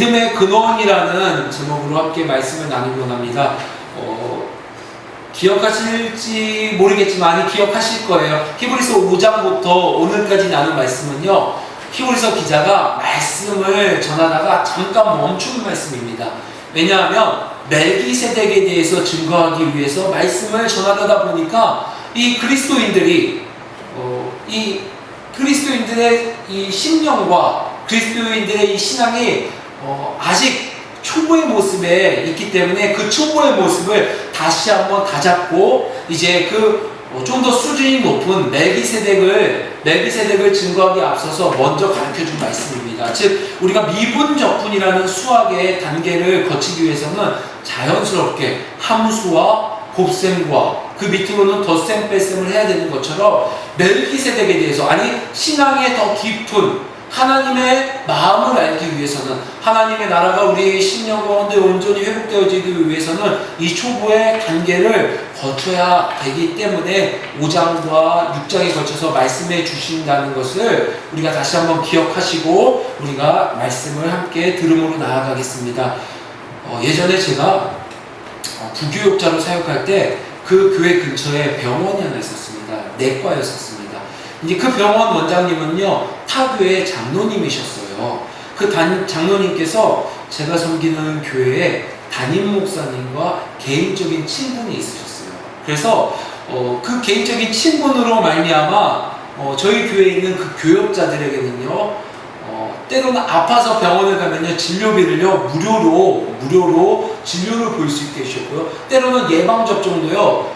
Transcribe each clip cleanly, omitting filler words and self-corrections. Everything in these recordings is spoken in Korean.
믿음의 근원이라는 제목으로 함께 말씀을 나누곤 합니다. 기억하실지 모르겠지만 기억하실 거예요. 히브리서 5장부터 오늘까지 나눈 말씀은요, 히브리서 기자가 말씀을 전하다가 잠깐 멈춘 말씀입니다. 왜냐하면 멜기세덱에 대해서 증거하기 위해서 말씀을 전하려다 보니까 이 그리스도인들의 이 신령과 그리스도인들의 이 신앙이 아직 초보의 모습에 있기 때문에 그 초보의 모습을 다시 한번 다잡고 이제 좀 더 수준이 높은 멜기세덱을 증거하기 앞서서 먼저 가르쳐준 말씀입니다. 즉 우리가 미분적분이라는 수학의 단계를 거치기 위해서는 자연스럽게 함수와 곱셈과 그 밑으로는 덧셈 뺄셈을 해야 되는 것처럼 멜기세덱에 대해서, 아니 신앙의 더 깊은 하나님의 마음을 알기 위해서는, 하나님의 나라가 우리의 심령 가운데 온전히 회복되어지기 위해서는 이 초보의 단계를 거쳐야 되기 때문에 5장과 6장에 걸쳐서 말씀해 주신다는 것을 우리가 다시 한번 기억하시고 우리가 말씀을 함께 들음으로 나아가겠습니다. 예전에 제가 부교육자로 사역할 때 그 교회 근처에 병원이 하나 있었습니다. 내과였었습니다. 이제 그 병원 원장님은요, 타 교회의 장로님이셨어요. 그 장로님께서 제가 섬기는 교회에 담임 목사님과 개인적인 친분이 있으셨어요. 그래서 그 개인적인 친분으로 말미암아 저희 교회에 있는 그 교역자들에게는요, 때로는 아파서 병원을 가면요, 진료비를요 무료로 진료를 볼 수 있게 해주셨고요, 때로는 예방접종도요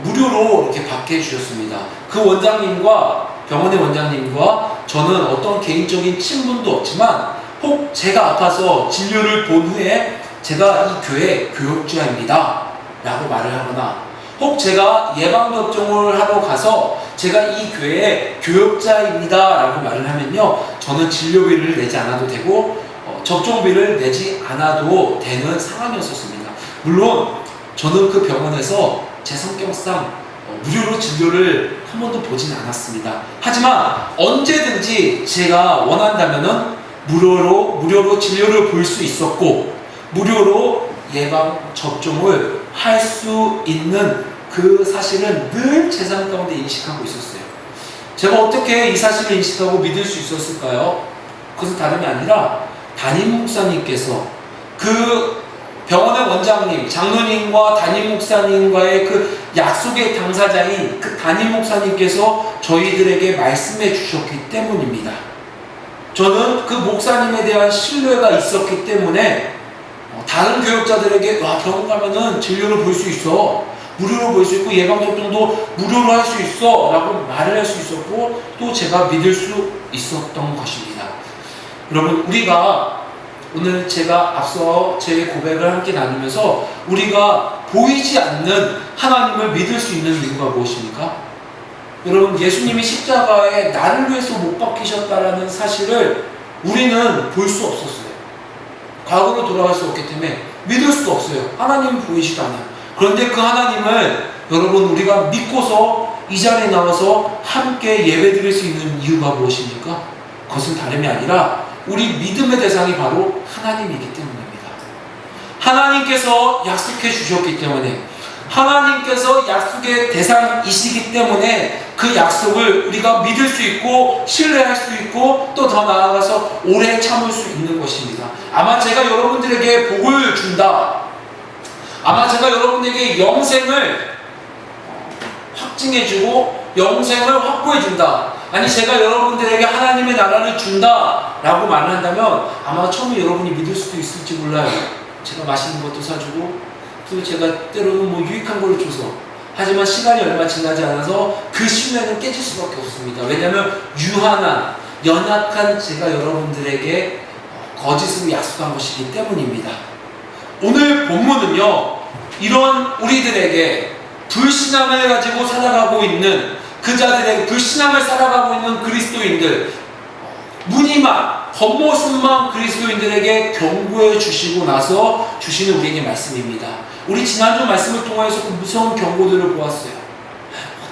무료로 이렇게 받게 해주셨습니다. 그 원장님과, 병원의 원장님과 저는 어떤 개인적인 친분도 없지만 혹 제가 아파서 진료를 본 후에 제가 이 교회 교역자입니다 라고 말을 하거나, 혹 제가 예방접종을 하러 가서 제가 이 교회의 교역자입니다 라고 말을 하면요, 저는 진료비를 내지 않아도 되고 접종비를 내지 않아도 되는 상황이었습니다. 물론 저는 그 병원에서 제 성격상 무료로 진료를 한 번도 보진 않았습니다. 하지만 언제든지 제가 원한다면은 무료로 진료를 볼 수 있었고 무료로 예방 접종을 할 수 있는 그 사실은 늘 제 삶 가운데 인식하고 있었어요. 제가 어떻게 이 사실을 인식하고 믿을 수 있었을까요? 그것은 다름이 아니라 담임 목사님께서, 그 병원의 원장님, 장로님과 담임 목사님과의 그 약속의 당사자인 그 담임 목사님께서 저희들에게 말씀해 주셨기 때문입니다. 저는 그 목사님에 대한 신뢰가 있었기 때문에 다른 교역자들에게 병원 가면은 진료를 볼 수 있어, 무료로 볼 수 있고 예방접종도 무료로 할 수 있어 라고 말을 할 수 있었고, 또 제가 믿을 수 있었던 것입니다. 여러분, 우리가 오늘 제가 앞서 제 고백을 함께 나누면서 우리가 보이지 않는 하나님을 믿을 수 있는 이유가 무엇입니까? 여러분, 예수님이 십자가에 나를 위해서 못 박히셨다라는 사실을 우리는 볼 수 없었어요. 과거로 돌아갈 수 없기 때문에 믿을 수도 없어요. 하나님은 보이지도 않아요. 그런데 그 하나님을 여러분, 우리가 믿고서 이 자리에 나와서 함께 예배드릴 수 있는 이유가 무엇입니까? 그것은 다름이 아니라 우리 믿음의 대상이 바로 하나님이기 때문입니다. 하나님께서 약속해 주셨기 때문에, 하나님께서 약속의 대상이시기 때문에 그 약속을 우리가 믿을 수 있고 신뢰할 수 있고 또 더 나아가서 오래 참을 수 있는 것입니다. 아마 제가 여러분들에게 복을 준다, 아마 제가 여러분에게 영생을 확증해주고 영생을 확보해준다, 아니 제가 여러분들에게 하나님의 나라를 준다 라고 말을 한다면 아마 처음에 여러분이 믿을 수도 있을지 몰라요. 제가 맛있는 것도 사주고 또 제가 때로는 유익한 걸 줘서, 하지만 시간이 얼마 지나지 않아서 그 신뢰는 깨질 수밖에 없습니다. 왜냐하면 유한한, 연약한 제가 여러분들에게 거짓으로 약속한 것이기 때문입니다. 오늘 본문은요, 이런 우리들에게 불신앙을 가지고 살아가고 있는 그 자들에게, 불신앙을 살아가고 있는 그리스도인들, 무늬만 겉모습만 그리스도인들에게 경고해 주시고 나서 주시는 우리에게 말씀입니다. 우리 지난주 말씀을 통해서 그 무서운 경고들을 보았어요.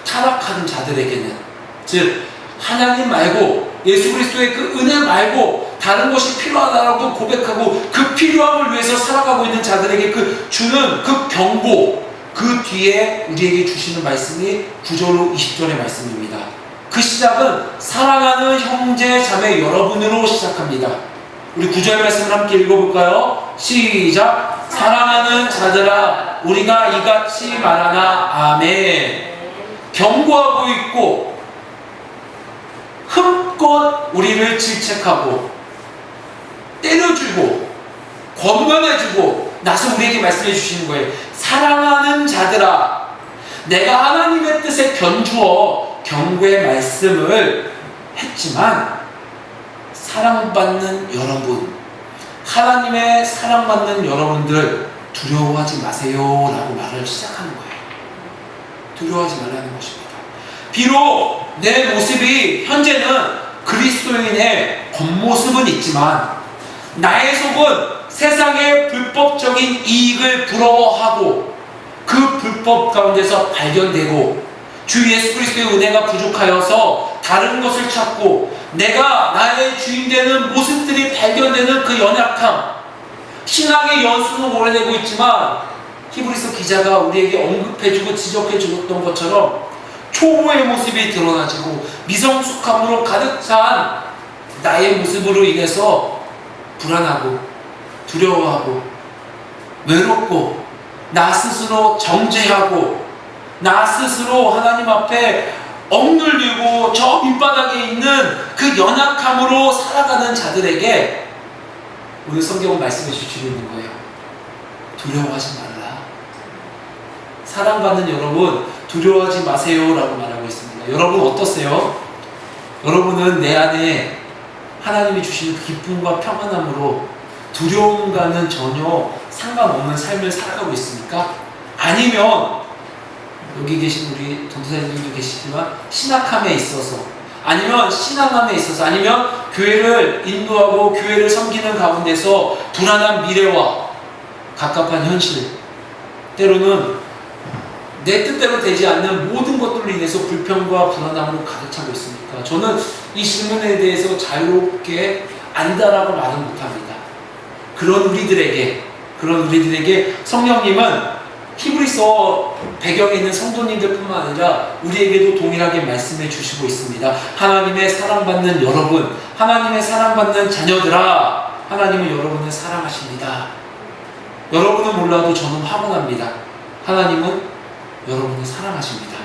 타락하는 자들에게는, 즉 하나님 말고 예수 그리스도의 그 은혜 말고 다른 것이 필요하다라고 고백하고 그 필요함을 위해서 살아가고 있는 자들에게 그 주는 그 경고, 그 뒤에 우리에게 주시는 말씀이 9절 20절의 말씀입니다. 그 시작은 사랑하는 형제 자매 여러분으로 시작합니다. 우리 9절 말씀을 함께 읽어볼까요? 시작. 사랑하는 자들아 우리가 이같이 말하나. 아멘. 경고하고 있고 흠껏 우리를 질책하고 때려주고 권면해주고 나서 우리에게 말씀해 주시는 거예요. 사랑하는 자들아, 내가 하나님의 뜻에 견주어 경고의 말씀을 했지만 사랑받는 여러분, 하나님의 사랑받는 여러분들 두려워하지 마세요 라고 말을 시작하는 거예요. 두려워하지 말라는 것입니다. 비록 내 모습이 현재는 그리스도인의 겉모습은 있지만 나의 속은 세상의 불법적인 이익을 부러워하고 그 불법 가운데서 발견되고 주 예수 그리스도의 은혜가 부족하여서 다른 것을 찾고 내가 나의 주인되는 모습들이 발견되는 그 연약함, 신앙의 연수는 오래되고 있지만 히브리서 기자가 우리에게 언급해주고 지적해주었던 것처럼 초보의 모습이 드러나지고 미성숙함으로 가득 찬 나의 모습으로 인해서 불안하고 두려워하고 외롭고 나 스스로 정죄하고 나 스스로 하나님 앞에 억눌리고 저 밑바닥에 있는 그 연약함으로 살아가는 자들에게 오늘 성경은 말씀해 주시고 있는 거예요. 두려워하지 말라. 사랑받는 여러분 두려워하지 마세요 라고 말하고 있습니다. 여러분 어떠세요? 여러분은 내 안에 하나님이 주시는 기쁨과 평안함으로 두려움과는 전혀 상관없는 삶을 살아가고 있습니까? 아니면 여기 계신 우리 전도사님들도 계시지만 신학함에 있어서 아니면 신앙함에 있어서 아니면 교회를 인도하고 교회를 섬기는 가운데서 불안한 미래와 갑갑한 현실, 때로는 내 뜻대로 되지 않는 모든 것들로 인해서 불평과 불안함으로 가득 차고 있습니까? 저는 이 질문에 대해서 자유롭게 안다라고 말은 못합니다. 그런 우리들에게 성령님은 히브리서 배경에 있는 성도님들 뿐만 아니라 우리에게도 동일하게 말씀해 주시고 있습니다. 하나님의 사랑받는 여러분, 하나님의 사랑받는 자녀들아, 하나님은 여러분을 사랑하십니다. 여러분은 몰라도 저는 확언합니다. 하나님은 여러분을 사랑하십니다.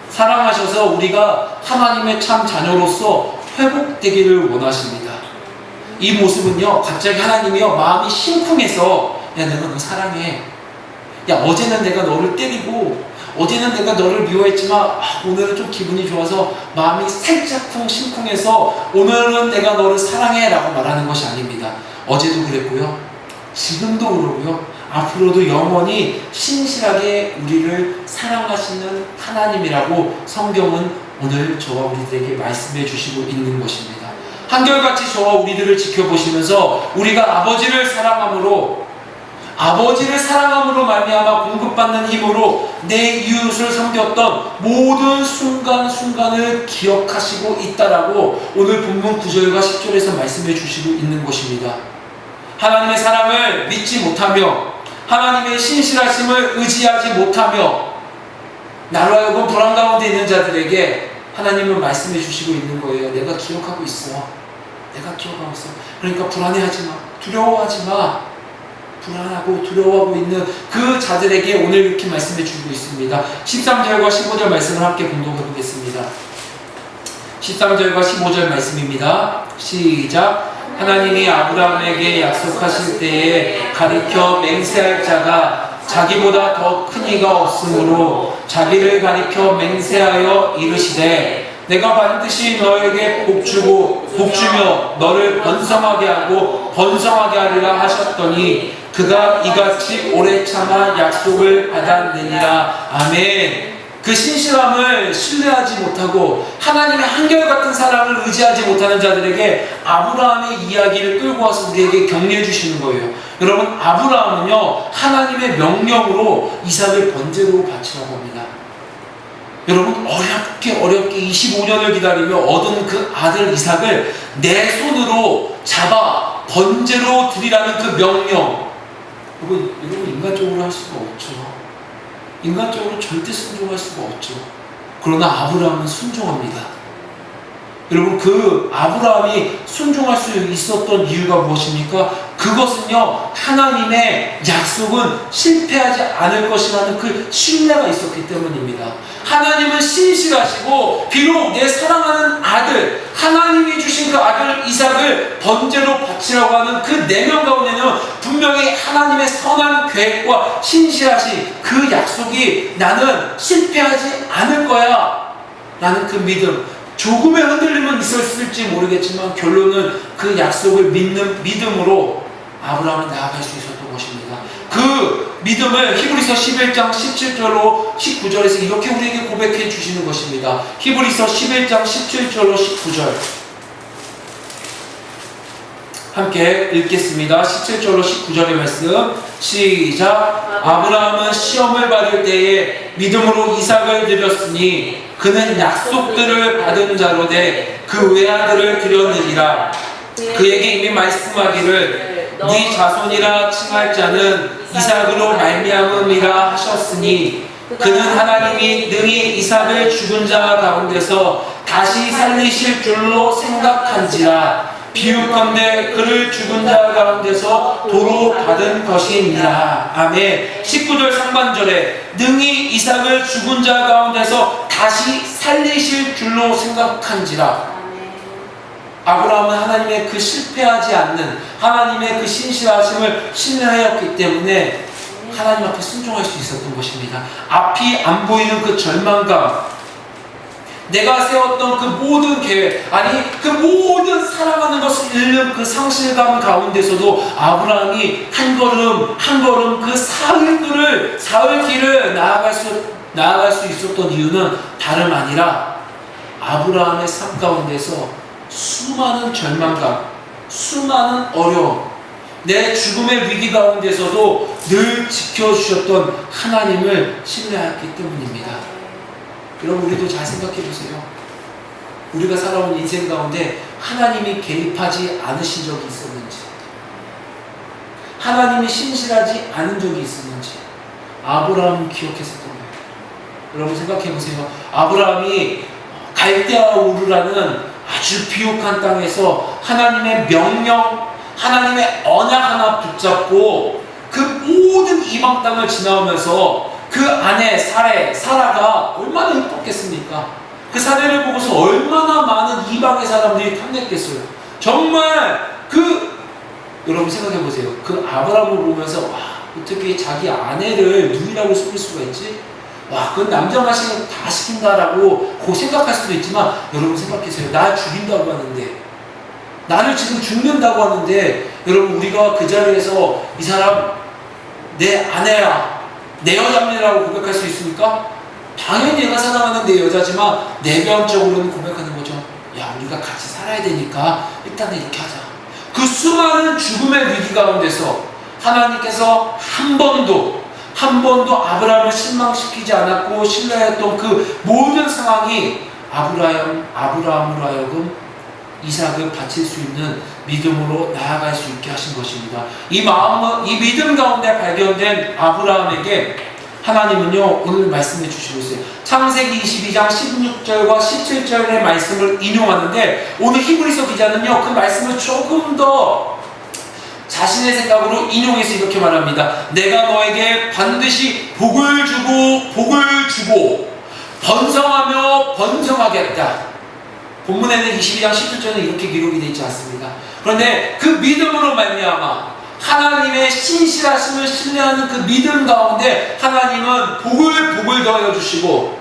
사랑하셔서 우리가 하나님의 참 자녀로서 회복되기를 원하십니다. 이 모습은요, 갑자기 하나님이요, 마음이 심쿵해서 야 내가 너 사랑해, 야 어제는 내가 너를 때리고 어제는 내가 너를 미워했지만 오늘은 좀 기분이 좋아서 마음이 살짝쿵 심쿵해서 오늘은 내가 너를 사랑해 라고 말하는 것이 아닙니다. 어제도 그랬고요, 지금도 그러고요, 앞으로도 영원히 신실하게 우리를 사랑하시는 하나님이라고 성경은 오늘 저와 우리들에게 말씀해 주시고 있는 것입니다. 한결같이 저와 우리들을 지켜보시면서 우리가 아버지를 사랑함으로 말미암아 공급받는 힘으로 내 이웃을 섬겼던 모든 순간순간을 기억하시고 있다라고 오늘 본문 9절과 10절에서 말씀해 주시고 있는 것입니다. 하나님의 사랑을 믿지 못하며 하나님의 신실하심을 의지하지 못하며 나로 하여금 불안 가운데 있는 자들에게 하나님은 말씀해 주시고 있는 거예요. 내가 기억하고 있어. 그러니까 불안해하지 마. 두려워하지 마. 불안하고 두려워하고 있는 그 자들에게 오늘 이렇게 말씀해 주고 있습니다. 13절과 15절 말씀을 함께 공독해 보겠습니다. 13절과 15절 말씀입니다. 시작. 하나님이 아브라함에게 약속하실 때에 가리켜 맹세할 자가 자기보다 더 큰 이가 없으므로 자기를 가리켜 맹세하여 이르시되 내가 반드시 너에게 복주며 너를 번성하게 하고 번성하게 하리라 하셨더니 그가 이같이 오래 참아 약속을 받았느니라. 아멘. 그 신실함을 신뢰하지 못하고 하나님의 한결같은 사랑을 의지하지 못하는 자들에게 아브라함의 이야기를 끌고 와서 우리에게 격려해 주시는 거예요. 여러분, 아브라함은요 하나님의 명령으로 이삭을 번제로 바치라고 합니다. 여러분, 어렵게 25년을 기다리며 얻은 그 아들 이삭을 내 손으로 잡아 번제로 드리라는 그 명령. 여러분, 인간적으로 할 수가 없죠. 인간적으로 절대 순종할 수가 없죠. 그러나 아브라함은 순종합니다. 여러분, 그 아브라함이 순종할 수 있었던 이유가 무엇입니까? 그것은요, 하나님의 약속은 실패하지 않을 것이라는 그 신뢰가 있었기 때문입니다. 하나님은 신실하시고 비록 내 사랑하는 아들, 하나님이 주신 그 아들 이삭을 번제로 바치라고 하는 그 내면 가운데는 분명히 하나님의 선한 계획과 신실하신 그 약속이 나는 실패하지 않을 거야 라는 그 믿음, 조금의 흔들림은 있었을지 모르겠지만 결론은 그 약속을 믿는 믿음으로 아브라함이 나아갈 수 있었던 것입니다. 그 믿음을 히브리서 11장 17절로 19절에서 이렇게 우리에게 고백해 주시는 것입니다. 히브리서 11장 17절로 19절 함께 읽겠습니다. 17절로 19절의 말씀 시작. 아브라함은 시험을 받을 때에 믿음으로 이삭을 드렸으니 그는 약속들을 받은 자로되 그 외아들을 드렸느니라. 그에게 이미 말씀하기를 네 자손이라 칭할 자는 이삭으로 말미암음이라 하셨으니 그는 하나님이 능히 이삭을 죽은 자 가운데서 다시 살리실 줄로 생각한지라. 비유컨대 그를 죽은 자 가운데서 도로 받은 것이니라. 아멘. 19절 상반절에 능히 이삭을 죽은 자 가운데서 다시 살리실 줄로 생각한지라. 아브라함은 하나님의 그 실패하지 않는 하나님의 그 신실하심을 신뢰하였기 때문에 하나님 앞에 순종할 수 있었던 것입니다. 앞이 안 보이는 그 절망감, 내가 세웠던 그 모든 계획, 아니 그 모든 사랑하는 것을 잃는 그 상실감 가운데서도 아브라함이 한 걸음 한 걸음 그 사흘 길을 나아갈 수 있었던 이유는 다름 아니라 아브라함의 삶 가운데서 수많은 절망감, 수많은 어려움, 내 죽음의 위기 가운데서도 늘 지켜주셨던 하나님을 신뢰했기 때문입니다. 여러분, 우리도 잘 생각해 보세요. 우리가 살아온 인생 가운데 하나님이 개입하지 않으신 적이 있었는지, 하나님이 신실하지 않은 적이 있었는지 아브라함은 기억했었던 거예요. 여러분 생각해 보세요. 아브라함이 갈대아 우르라는 아주 비옥한 땅에서 하나님의 명령, 하나님의 언약 하나 붙잡고 그 모든 이방 땅을 지나오면서 그 아내 사라가 얼마나 행복했습니까? 그 사례를 보고서 얼마나 많은 이방의 사람들이 탐냈겠어요. 정말 여러분 생각해 보세요. 그 아브라함을 보면서 와, 어떻게 자기 아내를 누이라고 속일 수가 있지? 와, 그건 남자가 다 시킨다라고 생각할 수도 있지만, 여러분 생각해보세요. 나 죽인다고 하는데, 나를 지금 죽는다고 하는데, 여러분 우리가 그 자리에서 이 사람 내 아내야, 내 여자입니다라고 고백할 수 있습니까? 당연히 내가 사랑하는 내 여자지만 내면적으로는 고백하는 거죠. 야, 우리가 같이 살아야 되니까 일단은 이렇게 하자. 그 수많은 죽음의 위기 가운데서 하나님께서 한 번도 아브라함을 실망시키지 않았고 신뢰했던 그 모든 상황이 아브라함으로 하여금 이삭을 바칠 수 있는 믿음으로 나아갈 수 있게 하신 것입니다. 이 믿음 가운데 발견된 아브라함에게 하나님은요, 오늘 말씀해 주시고 있어요. 창세기 22장 16절과 17절의 말씀을 인용하는데, 오늘 히브리서 기자는요, 그 말씀을 조금 더 자신의 생각으로 인용해서 이렇게 말합니다. 내가 너에게 반드시 복을 주고 번성하며 번성하겠다. 본문에는 22장 17절은 이렇게 기록이 되어 있지 않습니다. 그런데 그 믿음으로 말미암아 하나님의 신실하심을 신뢰하는 그 믿음 가운데 하나님은 복을 더하여 주시고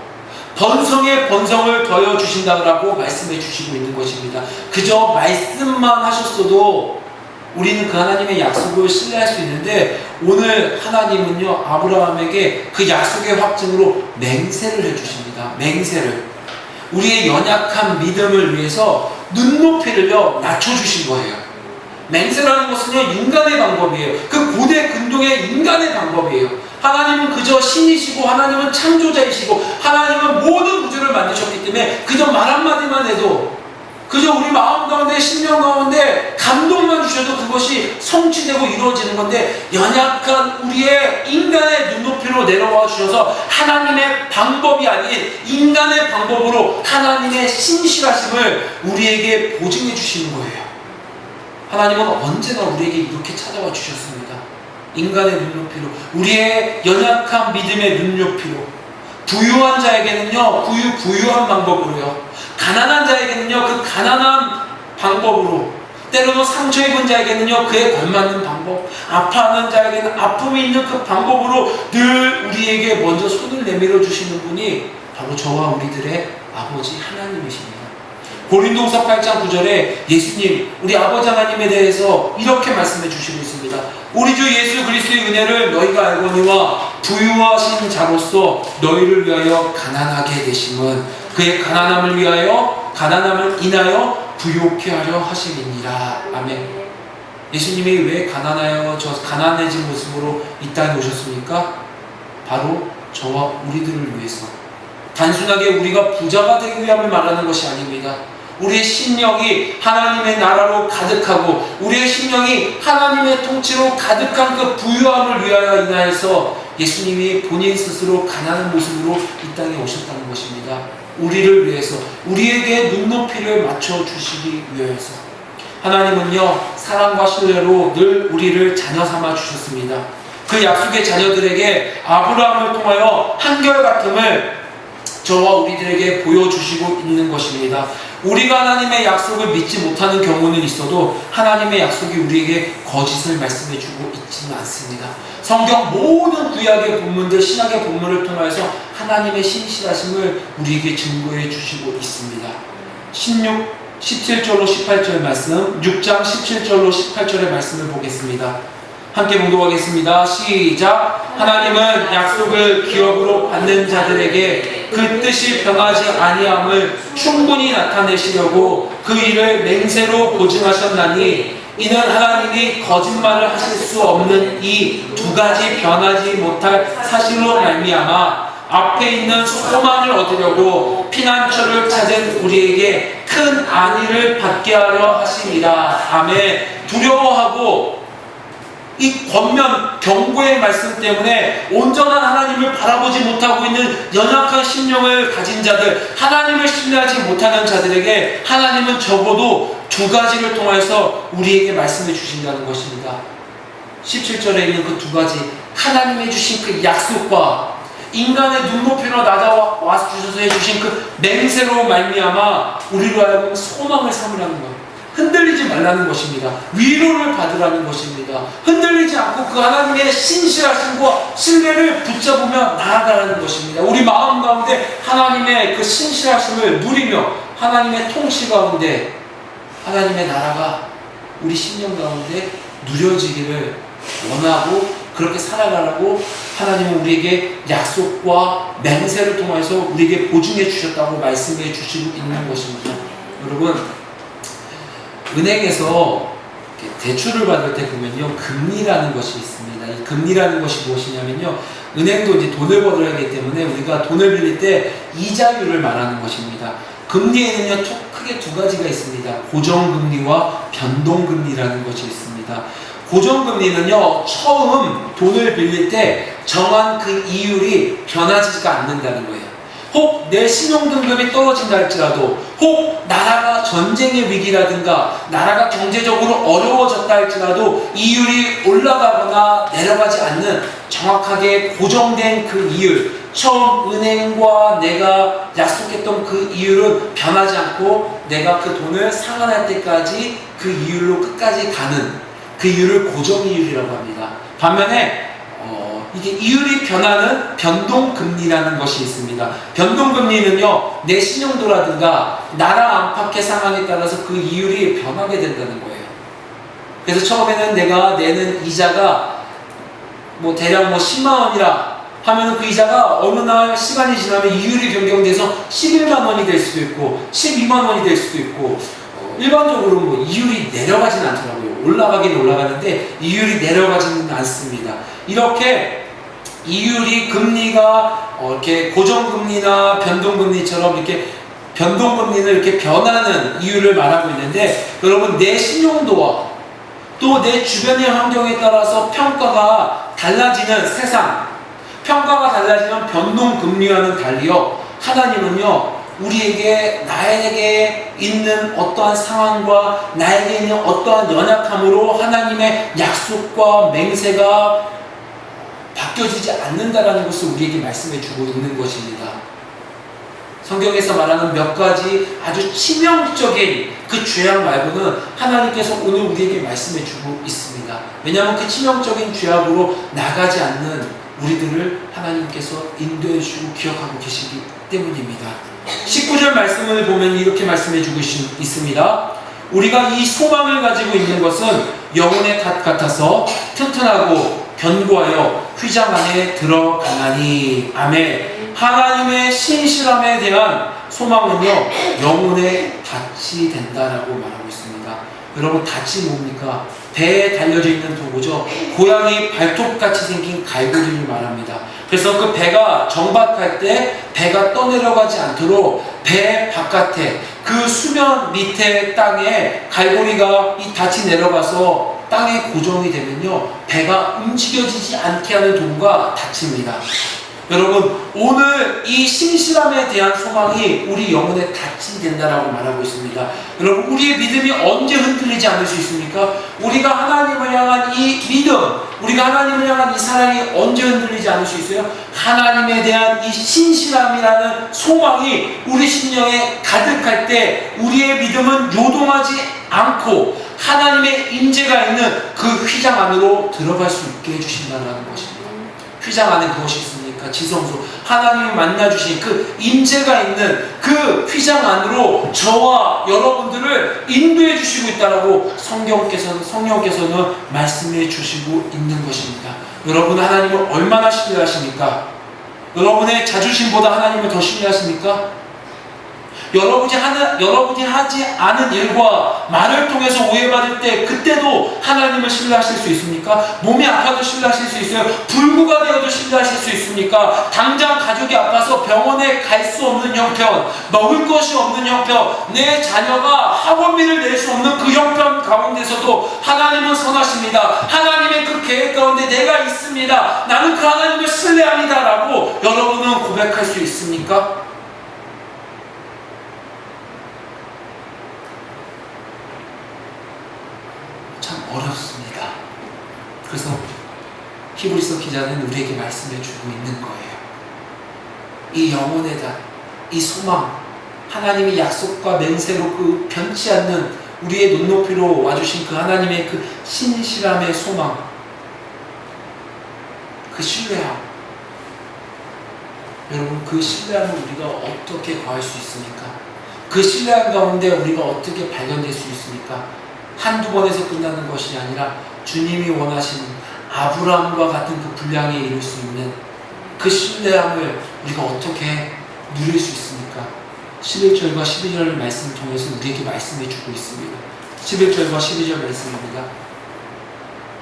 번성에 번성을 더하여 주신다고 말씀해 주시고 있는 것입니다. 그저 말씀만 하셨어도 우리는 그 하나님의 약속을 신뢰할 수 있는데, 오늘 하나님은요, 아브라함에게 그 약속의 확증으로 맹세를 해주십니다. 맹세를. 우리의 연약한 믿음을 위해서 눈높이를요, 낮춰주신 거예요. 맹세라는 것은요, 인간의 방법이에요. 그 고대 근동의 인간의 방법이에요. 하나님은 그저 신이시고, 하나님은 창조자이시고, 하나님은 모든 우주를 만드셨기 때문에 그저 말 한마디만 해도, 그저 우리 마음 가운데, 심령 가운데 감동만 주셔도 그것이 성취되고 이루어지는 건데, 연약한 우리의 인간의 눈높이로 내려와 주셔서 하나님의 방법이 아닌 인간의 방법으로 하나님의 신실하심을 우리에게 보증해 주시는 거예요. 하나님은 언제나 우리에게 이렇게 찾아와 주셨습니다. 인간의 눈높이로, 우리의 연약한 믿음의 눈높이로, 부유한 자에게는요, 부유한 방법으로요, 가난한 자에게는요, 그 가난한 방법으로, 때로는 상처 입은 자에게는요, 그에 걸맞는 방법, 아파하는 자에게는 아픔이 있는 그 방법으로 늘 우리에게 먼저 손을 내밀어 주시는 분이 바로 저와 우리들의 아버지 하나님이십니다. 고린도후서 8장 9절에 예수님, 우리 아버지 하나님에 대해서 이렇게 말씀해 주시고 있습니다. 우리 주 예수 그리스도의 은혜를 너희가 알거니와 부유하신 자로서 너희를 위하여 가난하게 되심은 그의 가난함을 인하여 부욕케 하려 하심이니라. 아멘. 예수님이 왜 가난해진 모습으로 이 땅에 오셨습니까? 바로 저와 우리들을 위해서. 단순하게 우리가 부자가 되기 위함을 말하는 것이 아닙니다. 우리의 심령이 하나님의 나라로 가득하고, 우리의 심령이 하나님의 통치로 가득한 그 부유함을 위하여 인하여서 예수님이 본인 스스로 가난한 모습으로 이 땅에 오셨다는 것입니다. 우리를 위해서, 우리에게 눈높이를 맞춰주시기 위해서. 하나님은요, 사랑과 신뢰로 늘 우리를 자녀 삼아 주셨습니다. 그 약속의 자녀들에게 아브라함을 통하여 한결같음을 저와 우리들에게 보여주시고 있는 것입니다. 우리가 하나님의 약속을 믿지 못하는 경우는 있어도 하나님의 약속이 우리에게 거짓을 말씀해주고 있지는 않습니다. 성경 모든 구약의 본문들, 신약의 본문을 통해서 하나님의 신실하심을 우리에게 증거해 주시고 있습니다. 17절로 18절 말씀, 6장 17절로 18절의 말씀을 보겠습니다. 함께 봉독하겠습니다. 시작. 하나님은 약속을 기업으로 받는 자들에게 그 뜻이 변하지 아니함을 충분히 나타내시려고 그 일을 맹세로 보증하셨나니, 이는 하나님이 거짓말을 하실 수 없는 이 두 가지 변하지 못할 사실로 말미암아 앞에 있는 소망을 얻으려고 피난처를 찾은 우리에게 큰 안위를 받게 하려 하심이라. 아멘. 두려워하고 이 권면, 경고의 말씀 때문에 온전한 하나님을 바라보지 못하고 있는 연약한 심령을 가진 자들, 하나님을 신뢰하지 못하는 자들에게 하나님은 적어도 두 가지를 통해서 우리에게 말씀해 주신다는 것입니다. 17절에 있는 그 두 가지, 하나님이 주신 그 약속과 인간의 눈높이로 낮아와 주셔서 해주신 그 맹세로 말미암아 우리로 하여금 소망을 삼으라는 것, 흔들리지 말라는 것입니다. 위로를 받으라는 것입니다. 흔들리지 않고 그 하나님의 신실하심과 신뢰를 붙잡으며 나아가라는 것입니다. 우리 마음 가운데 하나님의 그 신실하심을 누리며 하나님의 통치 가운데 하나님의 나라가 우리 심령 가운데 누려지기를 원하고 그렇게 살아가라고 하나님은 우리에게 약속과 맹세를 통해서 우리에게 보증해 주셨다고 말씀해 주시고 있는 것입니다. 여러분, 은행에서 대출을 받을 때 보면요, 금리라는 것이 있습니다. 이 금리라는 것이 무엇이냐면요, 은행도 이제 돈을 벌어야 하기 때문에 우리가 돈을 빌릴 때 이자율을 말하는 것입니다. 금리에는요, 크게 두 가지가 있습니다. 고정금리와 변동금리라는 것이 있습니다. 고정금리는요, 처음 돈을 빌릴 때 정한 그 이율이 변하지가 않는다는 거예요. 혹 내 신용등급이 떨어진다 할지라도, 혹 나라가 전쟁의 위기라든가 나라가 경제적으로 어려워졌다 할지라도 이율이 올라가거나 내려가지 않는 정확하게 고정된 그 이율, 처음 은행과 내가 약속했던 그 이율은 변하지 않고 내가 그 돈을 상환할 때까지 그 이율로 끝까지 가는 그 이율을 고정이율이라고 합니다. 반면에 이게 이율이 변하는 변동금리라는 것이 있습니다. 변동금리는요, 내 신용도라든가 나라 안팎의 상황에 따라서 그 이율이 변하게 된다는 거예요. 그래서 처음에는 내가 내는 이자가 대략 10만 원이라 하면 그 이자가 어느 날 시간이 지나면 이율이 변경돼서 11만 원이 될 수도 있고 12만 원이 될 수도 있고 일반적으로 뭐 이율이 내려가지는 않더라고요. 올라가긴 올라가는데 이율이 내려가지는 않습니다. 이렇게 이율이 금리가 이렇게 고정금리나 변동금리처럼 이렇게 변동금리는 이렇게 변하는 이유를 말하고 있는데, 여러분 내 신용도와 또 내 주변의 환경에 따라서 평가가 달라지는 세상, 평가가 달라지는 변동금리와는 달리요, 하나님은요 우리에게 나에게 있는 어떠한 상황과 나에게 있는 어떠한 연약함으로 하나님의 약속과 맹세가 바뀌어지지 않는다라는 것을 우리에게 말씀해 주고 있는 것입니다. 성경에서 말하는 몇 가지 아주 치명적인 그 죄악 말고는 하나님께서 오늘 우리에게 말씀해 주고 있습니다. 왜냐하면 그 치명적인 죄악으로 나가지 않는 우리들을 하나님께서 인도해 주시고 기억하고 계시기 때문입니다. 19절 말씀을 보면 이렇게 말씀해 주고 있습니다. 우리가 이 소망을 가지고 있는 것은 영혼의 닷 같아서 튼튼하고 견고하여 휘장 안에 들어가나니. 아멘. 하나님의 신실함에 대한 소망은요 영혼의 닻이 된다라고 말하고 있습니다. 여러분 닻이 뭡니까? 배에 달려져 있는 도구죠. 고양이 발톱같이 생긴 갈고리를 말합니다. 그래서 그 배가 정박할 때 배가 떠내려가지 않도록 배 바깥에 그 수면 밑에 땅에 갈고리가 이 닻이 내려가서 땅에 고정이 되면요 배가 움직여지지 않게 하는 도구가 닻입니다. 여러분 오늘 이 신실함에 대한 소망이 우리 영혼의 닻이 된다라고 말하고 있습니다. 여러분 우리의 믿음이 언제 흔들리지 않을 수 있습니까? 우리가 하나님을 향한 이 믿음, 우리가 하나님을 향한 이 사랑이 언제 흔들리지 않을 수 있어요? 하나님에 대한 이 신실함이라는 소망이 우리 심령에 가득할 때 우리의 믿음은 요동하지 않고 하나님의 임재가 있는 그 휘장 안으로 들어갈 수 있게 해주신다는 것입니다. 휘장 안에 무엇이 있습니까? 지성소, 하나님이 만나주신 그 임재가 있는 그 휘장 안으로 저와 여러분들을 인도해 주시고 있다라고 성령께서는 말씀해 주시고 있는 것입니다. 여러분 하나님을 얼마나 신뢰하십니까? 여러분의 자존심보다 하나님을 더 신뢰하십니까? 여러분이 하지 않은 일과 말을 통해서 오해받을 때 그때도 하나님을 신뢰하실 수 있습니까? 몸이 아파도 신뢰하실 수 있어요? 불구가 되어도 신뢰하실 수 있습니까? 당장 가족이 아파서 병원에 갈 수 없는 형편, 먹을 것이 없는 형편, 내 자녀가 학원비를 낼 수 없는 그 형편 가운데서도 하나님은 선하십니다. 하나님의 그 계획 가운데 내가 있습니다. 나는 그 하나님을 신뢰합니다 라고 여러분은 고백할 수 있습니까? 어렵습니다. 그래서 히브리서 기자는 우리에게 말씀해 주고 있는 거예요. 이 영혼의 닷, 이 소망, 하나님의 약속과 맹세로 그 변치 않는 우리의 눈높이로 와주신 그 하나님의 그 신실함의 소망, 그 신뢰함. 여러분 그 신뢰함을 우리가 어떻게 구할 수 있습니까? 그 신뢰함 가운데 우리가 어떻게 발견될 수 있습니까? 한두 번에서 끝나는 것이 아니라 주님이 원하시는 아브라함과 같은 그 분량에 이룰 수 있는 그 신뢰함을 우리가 어떻게 누릴 수 있습니까? 11절과 12절 말씀을 통해서 우리에게 말씀해 주고 있습니다. 11절과 12절 말씀입니다.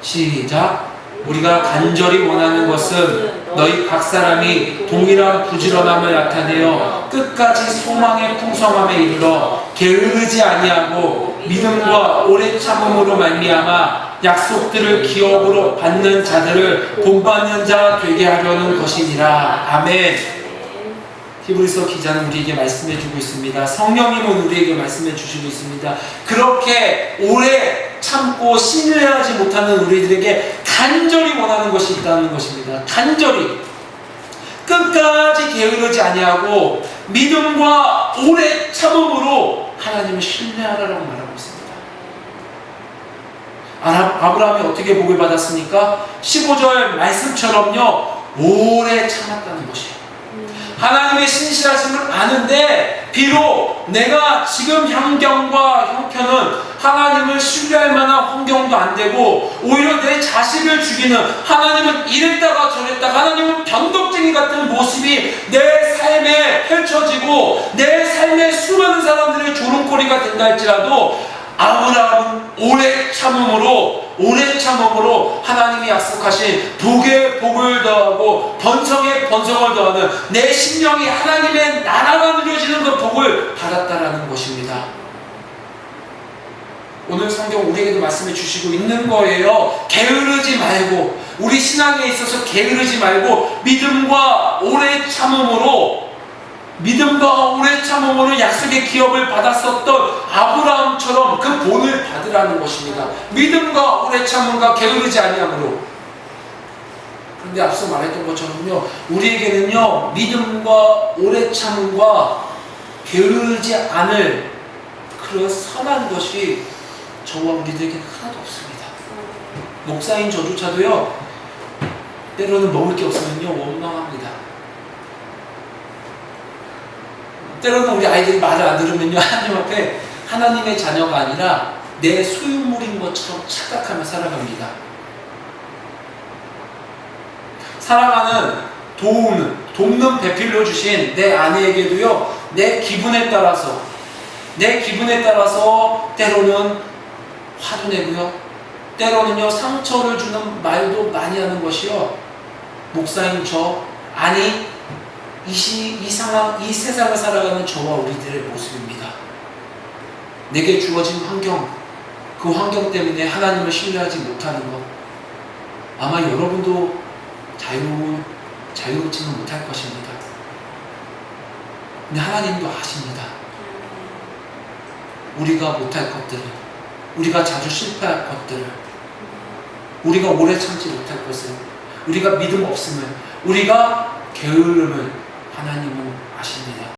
시작. 우리가 간절히 원하는 것은 너희 각 사람이 동일한 부지런함을 나타내어 끝까지 소망의 풍성함에 이르러 게으르지 아니하고 믿음과 오래 참음으로 말미암아 약속들을 기업으로 받는 자들을 본받는 자 되게 하려는 것이니라. 아멘. 히브리서 기자는 우리에게 말씀해 주고 있습니다. 성령님은 우리에게 말씀해 주시고 있습니다. 그렇게 오래 참고 신뢰하지 못하는 우리들에게 간절히 원하는 것이 있다는 것입니다. 간절히 끝까지 게으르지 아니하고 믿음과 오래 참음으로 하나님을 신뢰하라고 말하고 있습니다. 아브라함이 어떻게 복을 받았습니까? 15절 말씀처럼요 오래 참았다는 것이에요. 하나님의 신실하심을 아는데 비록 내가 지금 환경과 형편은 하나님을 신뢰할 만한 환경도 안 되고 오히려 내 자식을 죽이는, 하나님은 이랬다가 저랬다가 하나님은 변덕쟁이 같은 모습이 내 삶에 펼쳐지고 내 삶에 수많은 사람들의 조롱거리가 된다 할지라도 아브라함은 오래 참음으로 하나님이 약속하신 복에 복을 더하고 번성에 번성을 더하는 내 심령이 하나님의 나라가 누려지는 그 복을 받았다라는 것입니다. 오늘 성경 우리에게도 말씀해 주시고 있는 거예요. 게으르지 말고, 우리 신앙에 있어서 게으르지 말고 믿음과 오래 참음으로 약속의 기업을 받았었던 아브라함처럼 그 본을 받으라는 것입니다. 믿음과 오래 참음과 게으르지 아니함으로. 그런데 앞서 말했던 것처럼요, 우리에게는요 믿음과 오래 참음과 게으르지 않을 그런 선한 것이 저와 우리들에게는 하나도 없습니다. 목사인 저조차도요 때로는 먹을 게 없으면요 원망합니다. 때로는 우리 아이들이 말을 안 들으면요 하나님 앞에 하나님의 자녀가 아니라 내 소유물인 것처럼 착각하며 살아갑니다. 사랑하는 돕는 배필로 주신 내 아내에게도요 내 기분에 따라서 때로는 화도 내고요, 때로는요 상처를 주는 말도 많이 하는 것이요 목사인 저, 아니 이 세상을 살아가는 저와 우리들의 모습입니다. 내게 주어진 환경, 그 환경 때문에 하나님을 신뢰하지 못하는 것, 아마 여러분도 자유롭지는 못할 것입니다. 근데 하나님도 아십니다. 우리가 못할 것들을, 우리가 자주 실패할 것들을, 우리가 오래 참지 못할 것을, 우리가 믿음 없음을, 우리가 게으름을 하나님은 아십니다.